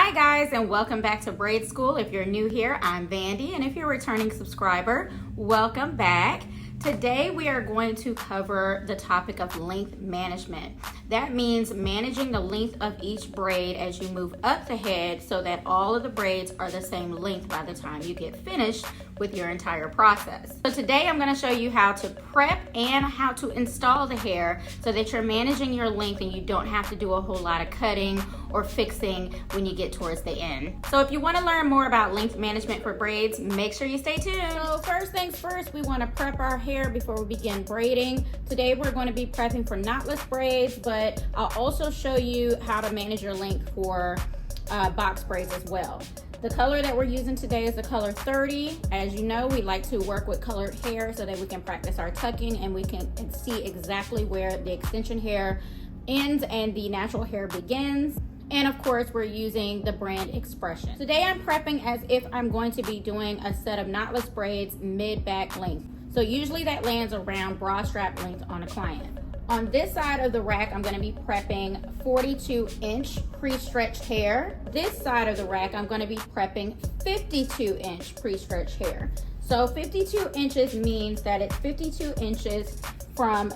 Hi guys, and welcome back to Braid School. If you're new here, I'm Vandy, and if you're a returning subscriber, welcome back. Today we are going to cover the topic of length management. That means managing the length of each braid as you move up the head so that all of the braids are the same length by the time you get finished with your entire process. So today I'm going to show you how to prep and how to install the hair so that you're managing your length and you don't have to do a whole lot of cutting or fixing when you get towards the end. So if you want to learn more about length management for braids, make sure you stay tuned. So first things first, we want to prep our hair before we begin braiding. Today we're going to be prepping for knotless braids, but I'll also show you how to manage your length for box braids as well. The color that we're using today is the color 30. As you know, we like to work with colored hair so that we can practice our tucking and we can see exactly where the extension hair ends and the natural hair begins. And of course, we're using the brand expression. Today I'm prepping as if I'm going to be doing a set of knotless braids mid-back length. So usually that lands around bra strap length on a client. On this side of the rack, I'm gonna be prepping 42-inch pre-stretched hair. This side of the rack, I'm gonna be prepping 52-inch pre-stretched hair. So 52 inches means that it's 52 inches from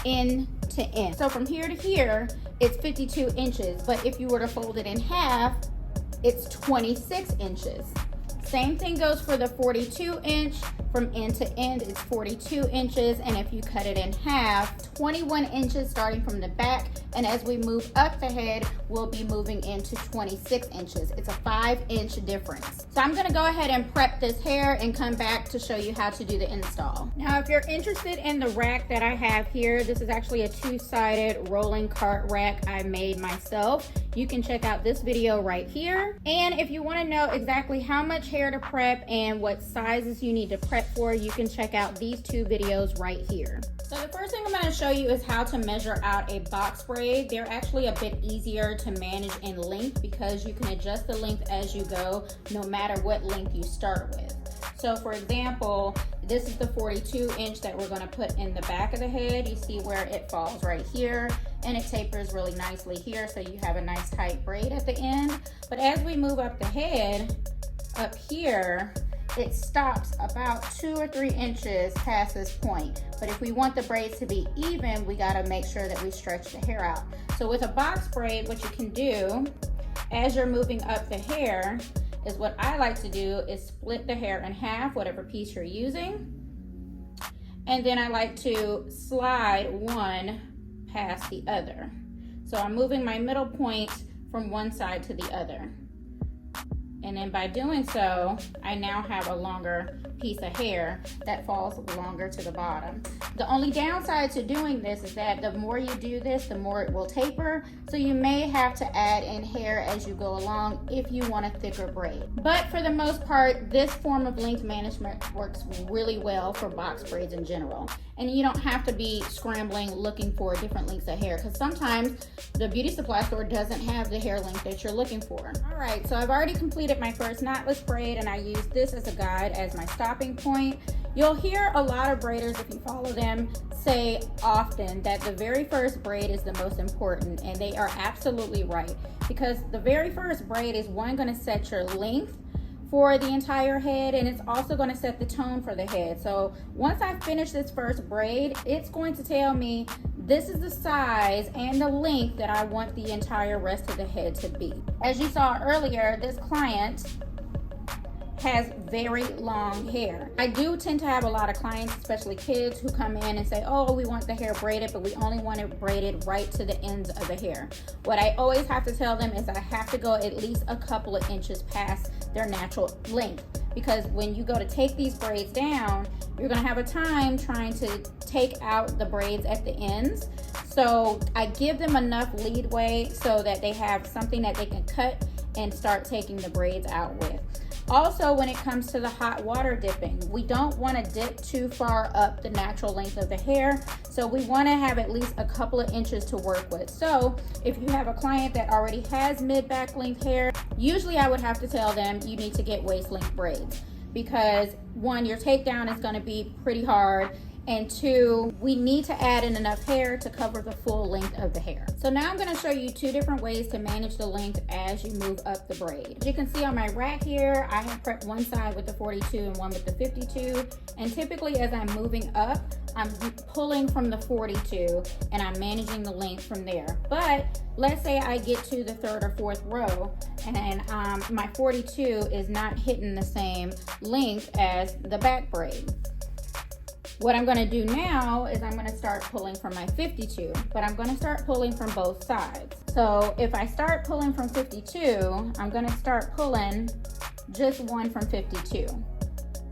end to end. So from here to here, it's 52 inches, but if you were to fold it in half, it's 26 inches. Same thing goes for the 42-inch. From end to end, it's 42 inches, and if you cut it in half, 21 inches starting from the back, and as we move up the head, we'll be moving into 26 inches. It's a 5-inch difference. So I'm gonna go ahead and prep this hair and come back to show you how to do the install. Now, if you're interested in the rack that I have here, this is actually a two-sided rolling cart rack I made myself. You can check out this video right here. And if you wanna know exactly how much hair to prep and what sizes you need to prep for, you can check out these two videos right here. So the first thing I'm going to show you is how to measure out a box braid. They're actually a bit easier to manage in length because you can adjust the length as you go, no matter what length you start with. So for example, this is the 42-inch that we're going to put in the back of the head. You see where it falls right here, and it tapers really nicely here, so you have a nice tight braid at the end. But as we move up the head, up here, it stops about 2 or 3 inches past this point. But if we want the braids to be even, we gotta make sure that we stretch the hair out. So with a box braid, what you can do as you're moving up the hair is what I like to do is split the hair in half, whatever piece you're using. And then I like to slide one past the other. So I'm moving my middle point from one side to the other. And then by doing so, I now have a longer piece of hair that falls longer to the bottom. The only downside to doing this is that the more you do this, the more it will taper. So you may have to add in hair as you go along if you want a thicker braid. But for the most part, this form of length management works really well for box braids in general. And you don't have to be scrambling looking for different lengths of hair, because sometimes the beauty supply store doesn't have the hair length that you're looking for. All right, so I've already completed my first knotless braid, and I use this as a guide as my stopping point. You'll hear a lot of braiders, if you follow them, say often that the very first braid is the most important, and they are absolutely right, because the very first braid is going to set your length for the entire head, and it's also going to set the tone for the head. So once I finish this first braid, it's going to tell me this is the size and the length that I want the entire rest of the head to be. As you saw earlier, this client has very long hair. I do tend to have a lot of clients, especially kids, who come in and say, oh, we want the hair braided, but we only want it braided right to the ends of the hair. What I always have to tell them is I have to go at least a couple of inches past their natural length, because when you go to take these braids down, you're gonna have a time trying to take out the braids at the ends. So I give them enough leadway so that they have something that they can cut and start taking the braids out with. Also, when it comes to the hot water dipping, we don't want to dip too far up the natural length of the hair, so we want to have at least a couple of inches to work with. So if you have a client that already has mid-back length hair, usually I would have to tell them you need to get waist length braids, because one, your takedown is going to be pretty hard, and 2, we need to add in enough hair to cover the full length of the hair. So now I'm going to show you 2 different ways to manage the length as you move up the braid. As you can see on my rack here, I have prepped one side with the 42 and one with the 52, and typically as I'm moving up, I'm pulling from the 42 and I'm managing the length from there. But let's say I get to the 3rd or 4th row and my 42 is not hitting the same length as the back braid. What I'm going to do now is I'm going to start pulling from my 52, but I'm going to start pulling from both sides. So if I start pulling from 52, I'm going to start pulling just one from 52.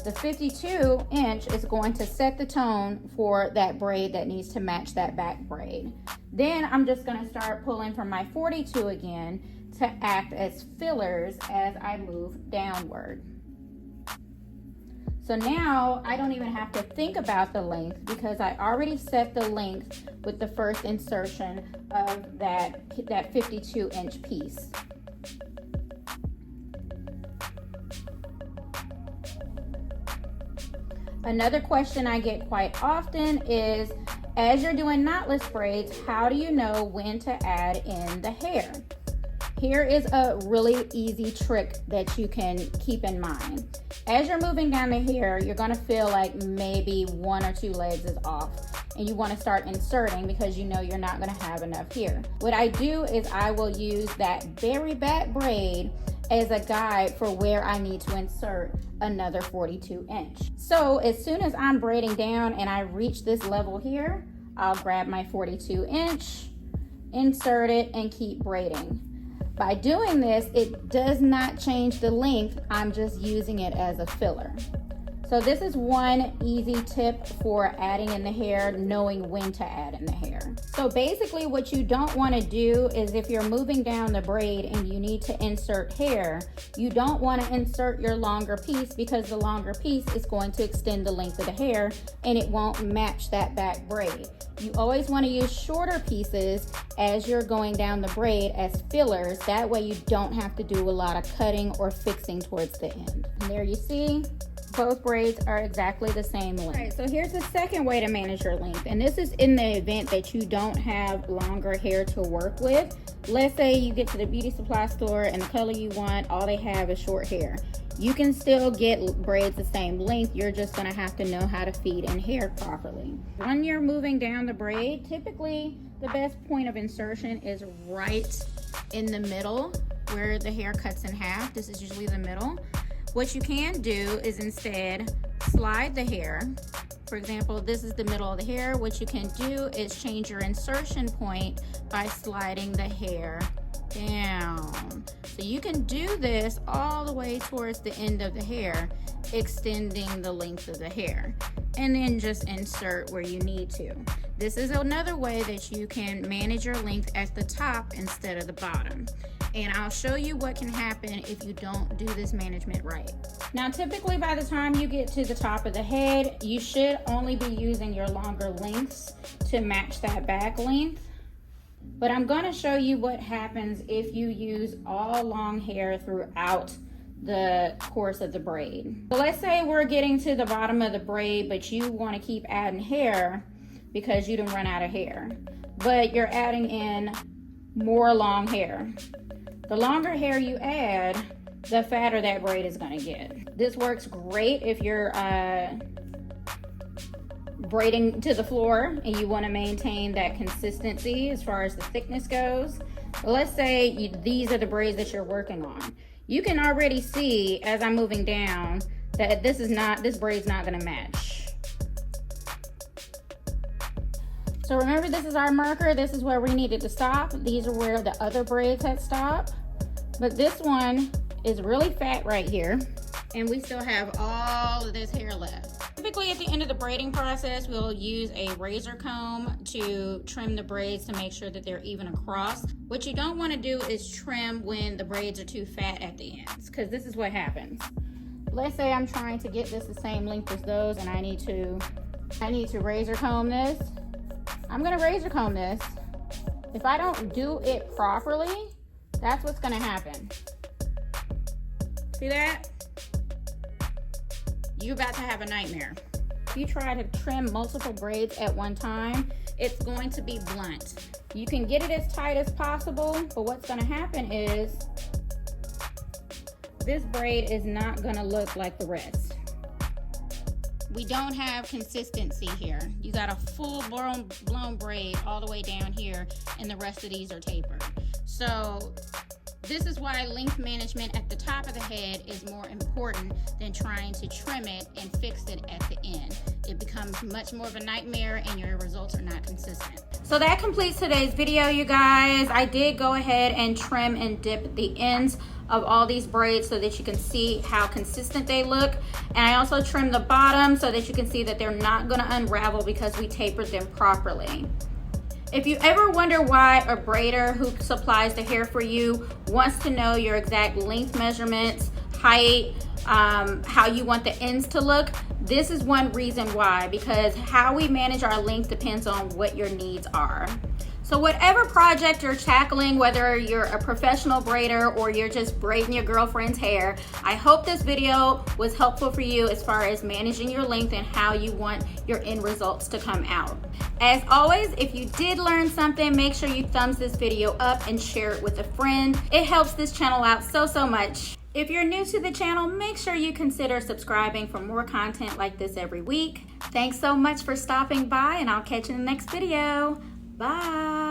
The 52 inch is going to set the tone for that braid that needs to match that back braid. Then I'm just going to start pulling from my 42 again to act as fillers as I move downward. So now I don't even have to think about the length because I already set the length with the first insertion of that 52 inch piece. Another question I get quite often is, as you're doing knotless braids, how do you know when to add in the hair? Here is a really easy trick that you can keep in mind. As you're moving down the hair, you're going to feel like maybe 1 or 2 legs is off, and you want to start inserting because you know you're not going to have enough here. What I do is I will use that very back braid as a guide for where I need to insert another 42 inch. So as soon as I'm braiding down and I reach this level here, I'll grab my 42 inch, insert it, and keep braiding. By doing this, it does not change the length. I'm just using it as a filler. So this is one easy tip for adding in the hair, knowing when to add in the hair. So basically what you don't want to do is if you're moving down the braid and you need to insert hair, you don't want to insert your longer piece because the longer piece is going to extend the length of the hair and it won't match that back braid. You always want to use shorter pieces as you're going down the braid as fillers. That way you don't have to do a lot of cutting or fixing towards the end. And there you see, both braids are exactly the same length. All right, so here's the second way to manage your length, and this is in the event that you don't have longer hair to work with. Let's say you get to the beauty supply store and the color you want, all they have is short hair. You can still get braids the same length, you're just gonna have to know how to feed in hair properly. When you're moving down the braid, typically the best point of insertion is right in the middle where the hair cuts in half. This is usually the middle. What you can do is instead slide the hair. For example, this is the middle of the hair. What you can do is change your insertion point by sliding the hair down. So you can do this all the way towards the end of the hair, extending the length of the hair, and then just insert where you need to. This is another way that you can manage your length at the top instead of the bottom. And I'll show you what can happen if you don't do this management right. Now, typically by the time you get to the top of the head, you should only be using your longer lengths to match that back length. But I'm gonna show you what happens if you use all long hair throughout the course of the braid. So let's say we're getting to the bottom of the braid, but you wanna keep adding hair because you didn't run out of hair. But you're adding in more long hair. The longer hair you add, the fatter that braid is gonna get. This works great if you're braiding to the floor and you wanna maintain that consistency as far as the thickness goes. But let's say these are the braids that you're working on. You can already see as I'm moving down that this braid's not gonna match. So remember, this is our marker. This is where we needed to stop. These are where the other braids had stopped. But this one is really fat right here, and we still have all of this hair left. Typically at the end of the braiding process, we'll use a razor comb to trim the braids to make sure that they're even across. What you don't want to do is trim when the braids are too fat at the ends, because this is what happens. Let's say I'm trying to get this the same length as those, and I need to razor comb this. I'm gonna razor comb this. If I don't do it properly, that's what's gonna happen. See that? You're about to have a nightmare. if you try to trim multiple braids at one time, it's going to be blunt. You can get it as tight as possible, but what's going to happen is this braid is not going to look like the rest. We don't have consistency here. You got a full blown braid all the way down here, and the rest of these are tapered. So this is why length management at the top of the head is more important than trying to trim it and fix it at the end. It becomes much more of a nightmare and your results are not consistent. So that completes today's video, you guys. I did go ahead and trim and dip the ends of all these braids so that you can see how consistent they look. And I also trimmed the bottom so that you can see that they're not gonna unravel because we tapered them properly. If you ever wonder why a braider who supplies the hair for you wants to know your exact length measurements, height, how you want the ends to look, this is one reason why, because how we manage our length depends on what your needs are. So whatever project you're tackling, whether you're a professional braider or you're just braiding your girlfriend's hair, I hope this video was helpful for you as far as managing your length and how you want your end results to come out. As always, if you did learn something, make sure you thumbs this video up and share it with a friend. It helps this channel out so much. If you're new to the channel, make sure you consider subscribing for more content like this every week. Thanks so much for stopping by, and I'll catch you in the next video. Bye.